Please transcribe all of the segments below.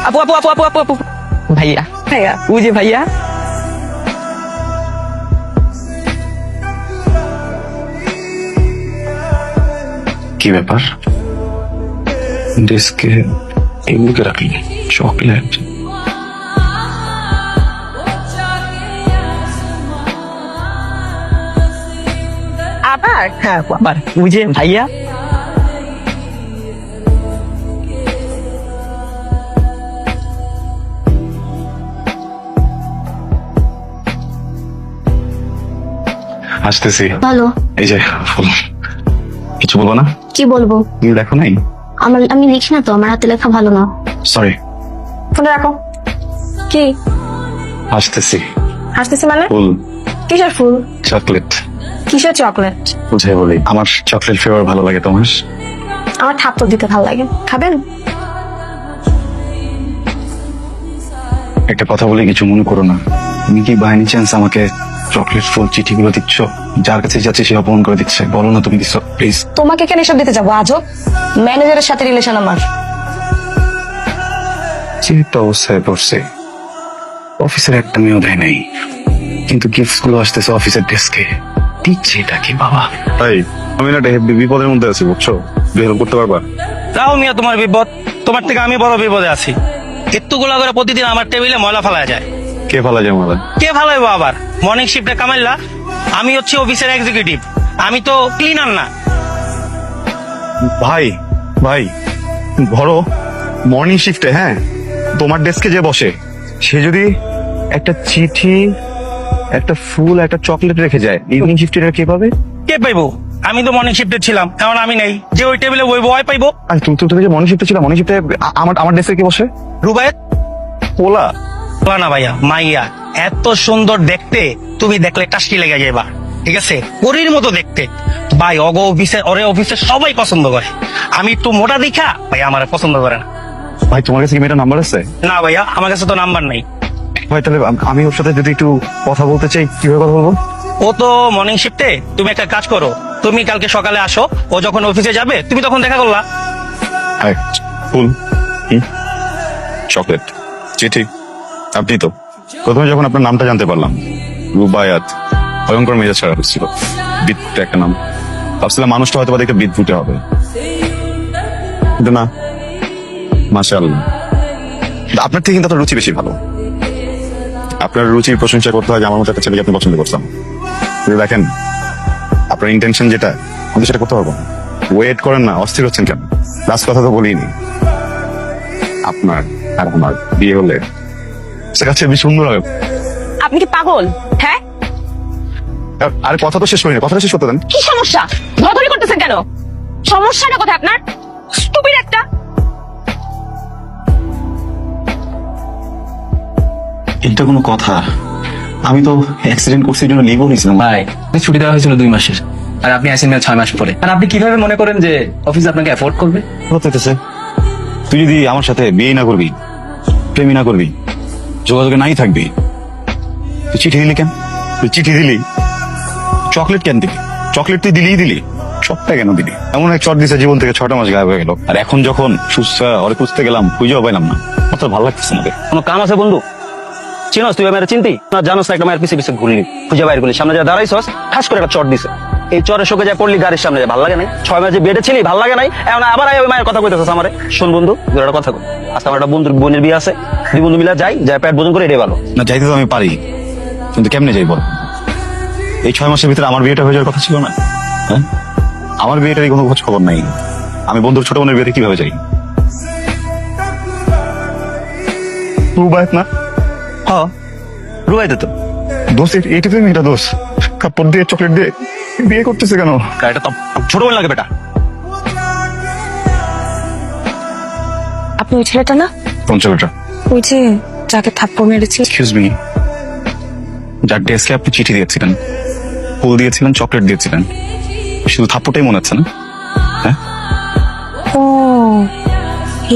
আপু আপু আপু আপু আপু আপু ভাইয়া ভাইয়া ওই যে ভাইয়া কি ব্যাপার ডেস্কে এগুলোকে রাখলি চকলেট আবার হ্যাঁ আপু, আবার ওই যে ভাইয়া আসতেছি ভালো। এই যে ফুল কিছু বলবো না কি বলবো? তুমি দেখো নাই আমি লিখি না তো, আমার হাতে লেখা ভালো না। সরি ফোনে রাখো কি আসতেছি হাসতেছি মানে ফুল কিসের ফুল চকলেট কিসের চকলেট বুঝাই বলি আমার চকলেট ফ্লেভার ভালো লাগে তোমার আমার থাপ্পড় দিতে ভালো লাগে খাবেন একটা কথা বলি কিছু মনে করো না তুমি কি বাই এনি চান্স আমাকে চকলেট ফুল চিঠিগুলো দিচ্ছ যার কাছে যাচ্ছে সে অপমান করে দিচ্ছে বলো না তুমি দিচ্ছ প্লিজ তোমাকে কেন এসব দিতে যাবো আজব ম্যানেজারের সাথে রিলেশন আমার চিন্তা অবস্থায় পড়ছে অফিসের একটা মেয়েও দেয় নাই কিন্তু গিফট গুলো আসতেছে অফিসের ডেস্কে দিচ্ছে এটা কি বাবা তাই আমি না একটা বিপদের মধ্যে আছি বুঝছো হেল্প করতে পারবা তাও মিয়া তোমার বিপদ তোমার থেকে আমি বড় বিপদে আছি এত্তুগুলা করে প্রতিদিন আমার টেবিলে ময়লা ফেলা যায় কে ফালা যায় মালা কে ফালাইবো আবার মর্নিং শিফটে কামাইলা আমি হচ্ছে অফিসের এক্সিকিউটিভ আমি তো ক্লিনার না ভাই ভাই ধরো মর্নিং শিফটে হ্যাঁ তোমার ডেস্কে যে বসে সে যদি একটা চিঠি একটা ফুল একটা চকলেট রেখে যায় ইভিনিং শিফটে কে পাবে কে পাইবো আমি তো মর্নিং শিফটে ছিলাম এখন আমি নেই যে ওই টেবিলে বইবো ওই পাইবো আর তুমি যে মর্নিং শিফটে ছিল মর্নিং শিফটে আমার ডেস্কে কে বসে রুবায়েত পোলা বলা না ভাইয়া মাইয়া এত সুন্দর দেখতে তুমি দেখলে টাস্কি লেগে যাবা ঠিক আছে পরীর মতো দেখতে ভাই অগ অফিসে ওরে অফিসে সবাই পছন্দ করে আমি একটু মোটা দেখা ভাই আমার পছন্দ করে না ভাই তোমার কাছে কি মেয়েটার নাম্বার আছে না ভাইয়া আমার কাছে তো নাম্বার নাই ভাই তাহলে আমি ওর সাথে যদি একটু কথা বলতে চাই কিভাবে কথা বলবো ও তো মর্নিং শিফটে তুমি একটা কাজ করো তুমি কালকে সকালে আসো ও যখন অফিসে যাবে তুমি তখন দেখা করলা হাই ফুল চকলেট চিঠি আপনি তো প্রথমে যখন আপনার নামটা জানতে পারলাম রুবায়াত ভয়ঙ্কর মেজাজ ছাড়া হচ্ছিল বিদ্যুৎ একটা নাম ভাবছিলাম মানুষটা হয়তো বা দেখে বিদ্যুতে হবে কিন্তু না মাশাআল্লাহ আপনার থেকে কিন্তু আপনার রুচি বেশি ভালো আপনার রুচির প্রশংসা করতে হয় যে আমার মতো একটা ছেলেকে আপনি পছন্দ করতাম কিন্তু দেখেন আপনার ইন্টেনশন যেটা আমি সেটা করতে পারবো ওয়েট করেন না অস্থির হচ্ছেন কেন লাস্ট কথা তো বলিনি আপনার আর আমার বিয়ে হলে সেটা কাছে বেশি সুন্দর হবে আপনি কি পাগল হ্যাঁ আরে কথা তো শেষ করিনি কথাটা শেষ করতে দেন কি সমস্যা ধরাধরি করতেছেন কেন সমস্যাটা কোথায় আপনার স্টুপিড একটা এটা কোনো কথা আমি তো অ্যাক্সিডেন্ট করছি জন্য লিভও নিয়েছিলাম ভাই ছুটি দেওয়া হয়েছিল 2 মাসের আর আপনি আসেন 6 মাস পরে আর আপনি কিভাবে মনে করেন যে অফিস আপনাকে অ্যাফোর্ড করবে হতেছে তুই যদি আমার সাথে বিয়ে না করবি প্রেমই না করবি যোগাযোগে নাই থাকবি তুই চিঠি দিলি কেন তুই চিঠি দিলি চকলেট কেন দিলি চকলেট তুই দিলি চকটা কেন দিলি এমন এক চট দিছে জীবন থেকে 6টা মাস গায়েব হয়ে গেল আর এখন যখন সুস্থ ওরে খুঁজতে গেলাম খুঁজেও পাইলাম না অত ভালো লাগতেছে না কোনো কাম আছে বন্ধু চিনস তুই আমার চিনতি না জানোস না একটা মায়ের পিছে পিছে ঘুরি খুঁজে বাইর করলি সামনে যা দাঁড়াইছস ঠাস করে একটা চট দিছে এই চরের শোকে যায় পড়লি গাড়ির সামনে যায় ভালো লাগে নাই 6 মাস যে বেডে ছিলি ভালো লাগে নাই এখন আবার ওই মায়ের কথা কইতেছস আমারে শোন বন্ধু একটা কথা কই আজকে আমার একটা বন্ধুর বোনের বিয়ে আছে দুই বন্ধু মিলা যাই পেট ভোজন করে এটাই ভালো না যাইতে তো আমি পারি কিন্তু কেমনে যাই বল এই 6 মাসের ভিতরে আমার বিয়েটা হয়ে যাওয়ার কথা ছিল না হ্যাঁ আমার বিয়েটারই কোনো খোঁজ খবর নাই আমি বন্ধুর ছোট বোনের বিয়েতে কিভাবে যাই রুবায়াত না হ্যাঁ রুবাইতে তো দোষ এইটা তুমি এটা দোষ কাপড় দিয়ে চকলেট দিয়ে বিয়ে করতেছে কেন এটা তো ছোট বোন লাগে বেটা আপনি ওই ছেলেটা না কোন ছেলেটা ওই যে যাকে থাপ্পড় মেরেছি এক্সকিউজ মি যার ডেস্কে আপনি চিঠি দিয়েছিলেন ফুল দিয়েছিলেন চকলেট দিয়েছিলেন শুধু থাপ্পড়টাই মনে হচ্ছে না হ্যাঁ ও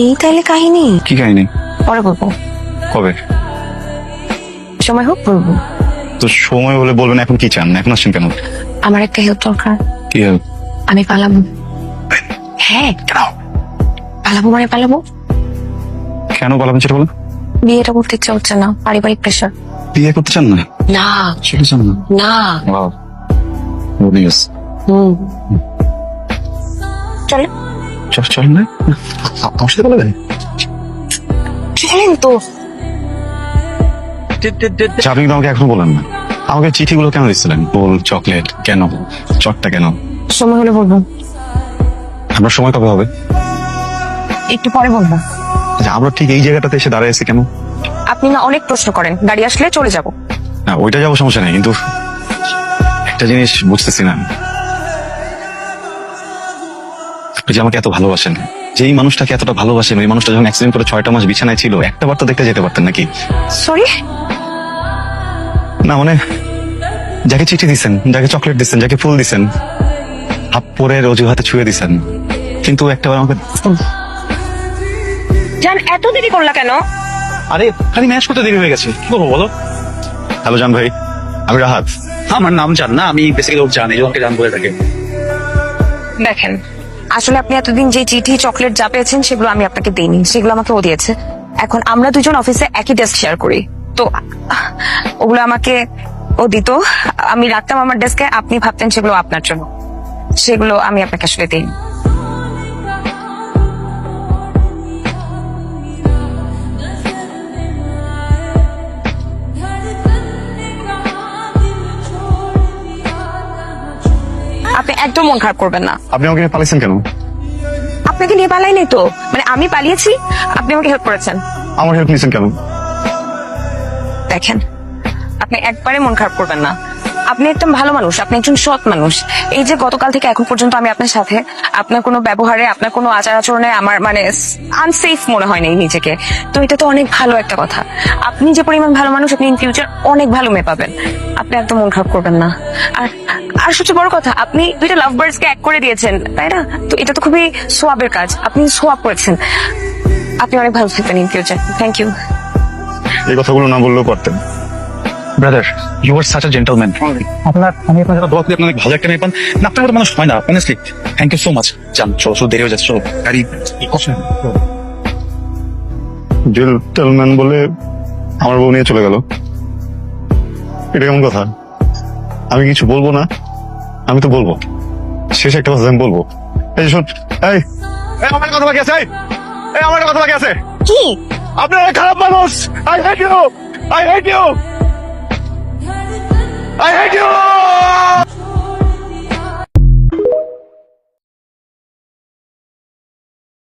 এই তাইলে কাহিনী কি কাহিনী পরে বলবো কবে সময় হোক বলবো তো সময় হলে বলবেন এখন কি চান এখন আসছেন কেন আমার একটা হেল্প দরকার কি help? আমি পালাম হ্যাঁ কেন পালাবো মানে পালাবো? কেন পালাবেন সেটা বলেন। বিয়েটা করতে ইচ্ছা হচ্ছে না, পারিবারিক প্রেশার। বিয়ে করতে চান না? না সেটা চান না? না। Wow. Good news. চলে চলেন না আমার সাথে বলবেন। চলেন তো। আচ্ছা, আপনি কিন্তু আমাকে এখন বলেন না, আমাকে চিঠিগুলো কেন দিচ্ছিলেন? বল, চকলেট কেন? চটটা কেন? সময় হলে বলবো। আপনার সময় কবে হবে? একটু পরে বলবো। আচ্ছা, আমরা ঠিক এই জায়গাটাতে এসে দাঁড়ায় আছি কেন? আপনি না অনেক প্রশ্ন করেন, গাড়ি আসলে চলে যাব। না, ওইটা যাবো, সমস্যা নেই, কিন্তু একটা জিনিস বুঝতেছি না, আপনি যে আমাকে এত ভালোবাসেন, যেই মানুষটাকে এতটা ভালোবাসেন, ওই মানুষটা যখন অ্যাক্সিডেন্ট করে 6টা মাস বিছানায় ছিল, একটা বার তো দেখতে যেতে পারতেন নাকি? সরি। না মানে, যাকে চিঠি দিচ্ছেন, যাকে চকলেট দিচ্ছেন, যাকে ফুল দিচ্ছেন, হাপ্পরের অজুহাতে ছুঁয়ে দিচ্ছেন, কিন্তু একটাবার আমাকে জান, এত দেরি করলা কেন? আরে খালি ম্যাচ করতে দেরি হয়ে গেছে, কি করবো বলো? হ্যালো জান ভাই, আমি রাহাত। আমার নাম জান না, আমি বেসিক্যালি ওর জানি, ওকে জান বলে থাকে। দেখেন, আসলে আপনি এতদিন যে চিঠি চকলেট যা পেয়েছেন সেগুলো আমি আপনাকে দিইনি, সেগুলো আমাকে ও দিয়েছে। এখন আমরা দুজন অফিসে একই ডেস্ক শেয়ার করি, তো ওগুলো আমাকে ও দিত, আমি রাখতাম আমার ডেস্কে। আপনি ভাবতেন সেগুলো আপনার জন্য, সেগুলো আমি আপনাকে আসলে দিইনি। আপনি একদম মন খারাপ করবেন না। আপনি আমাকে নিয়ে পালাইছেন কেন? আপনাকে নিয়ে পালাই নাই তো, মানে আমি পালিয়েছি, আপনি আমাকে হেল্প করেছেন। আমার হেল্প নিয়েছেন কেন? দেখেন, আপনি একবারে মন খারাপ করবেন না। আপনি একদম ভালো মানুষ, আপনি একজন সৎ মানুষ। এই যে গতকাল থেকে এখন পর্যন্ত আমি আপনার সাথে, আপনার কোনো ব্যবহারে, আপনার কোনো আচার আচরণে আমার মানে আনসেফ মনে হয় নাই নিজেকে। তো এটা তো অনেক ভালো একটা কথা। আপনি যে পরিমাণ ভালো মানুষ, আপনি ইন ফিউচার অনেক ভালো মেয়ে পাবেন। আপনি একদম মন খারাপ করবেন না। আর আর সবচেয়ে বড় কথা, আপনি 2টা লাভ বার্ডস কে এক করে দিয়েছেন, তাই না? তো এটা তো খুবই সোয়াবের কাজ, আপনি সোয়াব করেছেন। আপনি অনেক ভালো থাকবেন ইন ফিউচার। Thank you. এই কথাগুলো না বললেও পারতেন। Brother, you are such a gentleman. আমি আপনার জন্য দোয়া করি, আপনি অনেক ভালো একটা মেয়ে পান না। আপনার মতো মানুষ হয় না, honestly. Thank you so much. জান, চলো দেরি হয়ে যাচ্ছে, চলো গাড়ি। জেন্টলম্যান বলে আমার বউ নিয়ে চলে গেল, এটা কেমন কথা? আমি কিছু বলবো না? আমি তো বলবো, শেষ একটা কথা আমি বলবো। এই শোন, এই আমার কথা বাকি আছে, এই আমার কথা বাকি আছে। কি? আপনারা খারাপ মানুষ। I hate you, I hate you, I hate you.